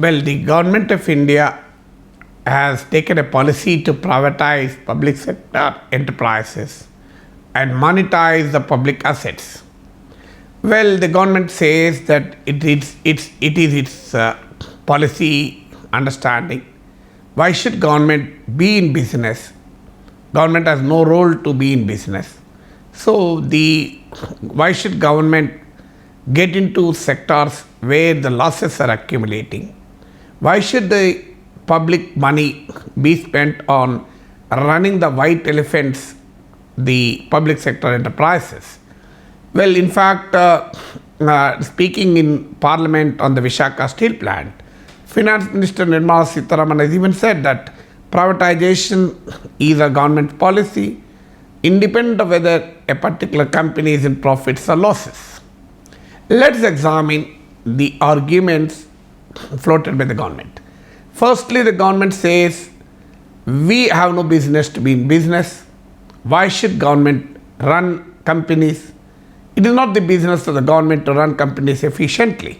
Well, the government of India has taken a policy to privatize public sector enterprises and monetize the public assets. Well, the government says that it is its policy understanding. Why should government be in business? Government has no role to be in business. So why should government get into sectors where the losses are accumulating? Why should the public money be spent on running the white elephants, the public sector enterprises? Well, in fact, speaking in Parliament on the Visakha Steel Plant, Finance Minister Nirmala Sitharaman has even said that privatization is a government policy, independent of whether a particular company is in profits or losses. Let's examine the arguments floated by the government. Firstly, the government says we have no business to be in business. Why should government run companies? It is not the business of the government to run companies efficiently.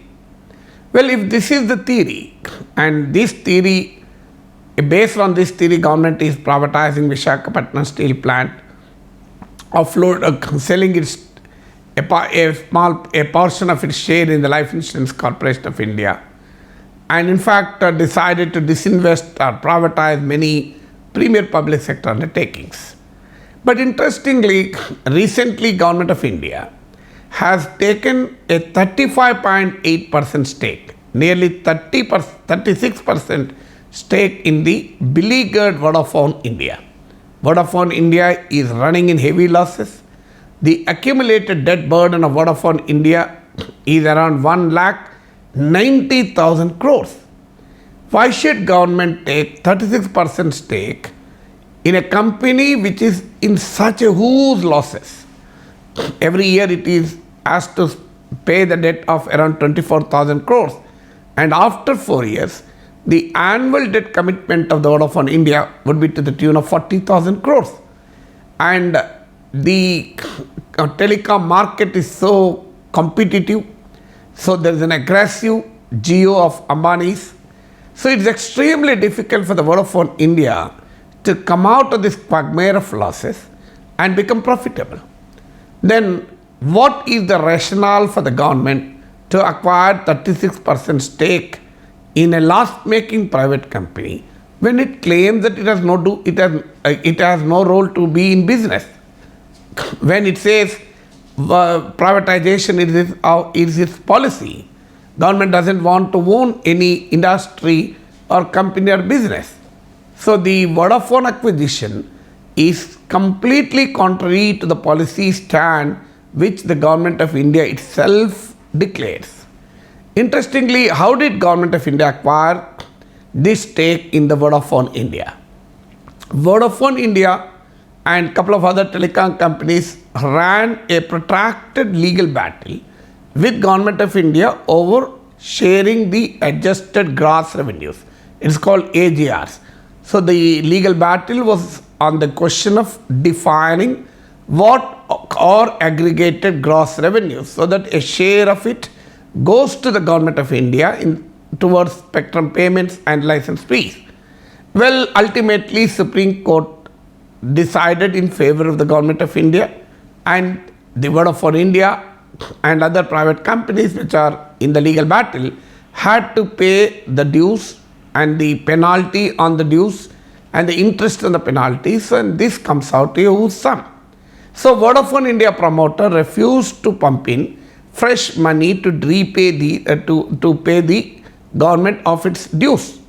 Well, if this is the theory, and this theory, based on this theory, government is privatizing Visakhapatnam Steel Plant, selling its a portion of its share in the Life Insurance Corporation of India, and in fact decided to disinvest or privatize many premier public sector undertakings. But interestingly, recently Government of India has taken a 35.8% stake, nearly 36% stake in the beleaguered Vodafone India. Vodafone India is running in heavy losses. The accumulated debt burden of Vodafone India is around 1,90,000 crores. Why should government take 36% stake in a company which is in such a huge losses? Every year it is asked to pay the debt of around 24,000 crores, and after 4 years, the annual debt commitment of the Vodafone India would be to the tune of 40,000 crores. And the telecom market is so competitive, so there is an aggressive geo of Ambani's. So it's extremely difficult for the Vodafone India to come out of this quagmire of losses and become profitable. Then what is the rationale for the government to acquire 36% stake in a loss-making private company when it claims that it has no role to be in business? When it says privatization is its policy, government doesn't want to own any industry or company or business. So the Vodafone acquisition is completely contrary to the policy stand which the Government of India itself declares. Interestingly, how did Government of India acquire this stake in the Vodafone India? Vodafone India and a couple of other telecom companies ran a protracted legal battle with Government of India over sharing the adjusted gross revenues. It's called AGRs. So the legal battle was on the question of defining what are aggregated gross revenues, so that a share of it goes to the Government of India towards spectrum payments and license fees. Well, ultimately Supreme Court decided in favor of the Government of India, and the Vodafone India and other private companies which are in the legal battle had to pay the dues and the penalty on the dues and the interest on the penalties, and this comes out to a huge sum. So Vodafone India promoter refused to pump in fresh money to repay to pay the government of its dues.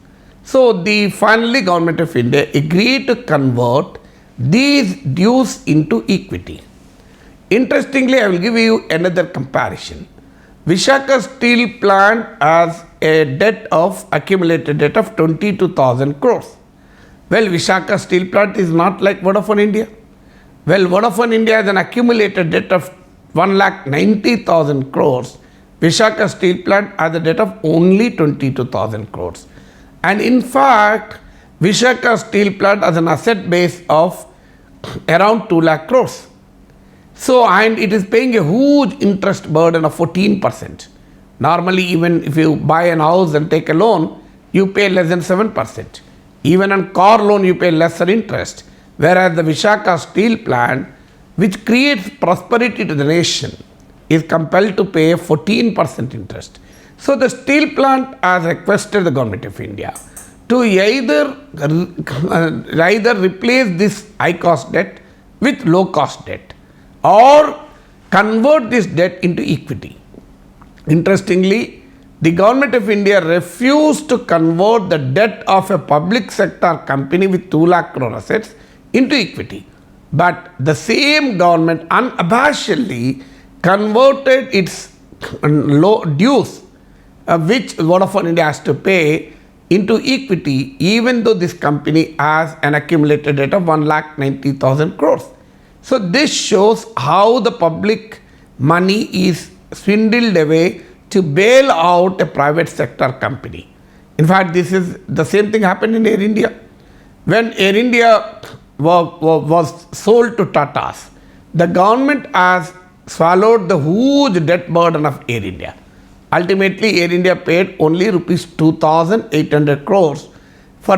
So finally Government of India agreed to convert these dues into equity. Interestingly, I will give you another comparison. Visakha Steel Plant has a accumulated debt of 22,000 crores. Well, Visakha Steel Plant is not like Vodafone India. Well, Vodafone India has an accumulated debt of 1,90,000 crores. Visakha Steel Plant has a debt of only 22,000 crores. And in fact, Visakha Steel Plant has an asset base of around 2 lakh crores. So, and it is paying a huge interest burden of 14%. Normally, even if you buy an house and take a loan, you pay less than 7%. Even on car loan, you pay lesser interest. Whereas the Visakha Steel Plant, which creates prosperity to the nation, is compelled to pay 14% interest. So the steel plant has requested the Government of India to either replace this high cost debt with low cost debt or convert this debt into equity. Interestingly, the Government of India refused to convert the debt of a public sector company with 2 lakh crore assets into equity. But the same government unabashedly converted its low dues, which Vodafone India has to pay, into equity, even though this company has an accumulated debt of 1,90,000 crores. So this shows how the public money is swindled away to bail out a private sector company. In fact, this is the same thing happened in Air India. When Air India was sold to Tatas, the government has swallowed the huge debt burden of Air India. Ultimately, Air India paid only rupees 2,800 crores for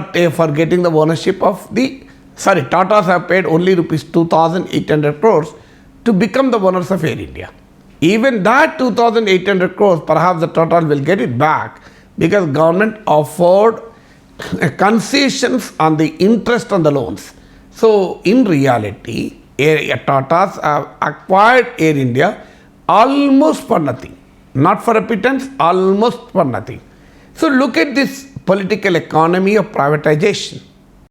getting the ownership of Tatas have paid only rupees 2,800 crores to become the owners of Air India. Even that 2,800 crores, perhaps the Tatas will get it back because government offered concessions on the interest on the loans. So, in reality, Tatas have acquired Air India almost for nothing. Not for a pittance, almost for nothing. So, look at this political economy of privatization.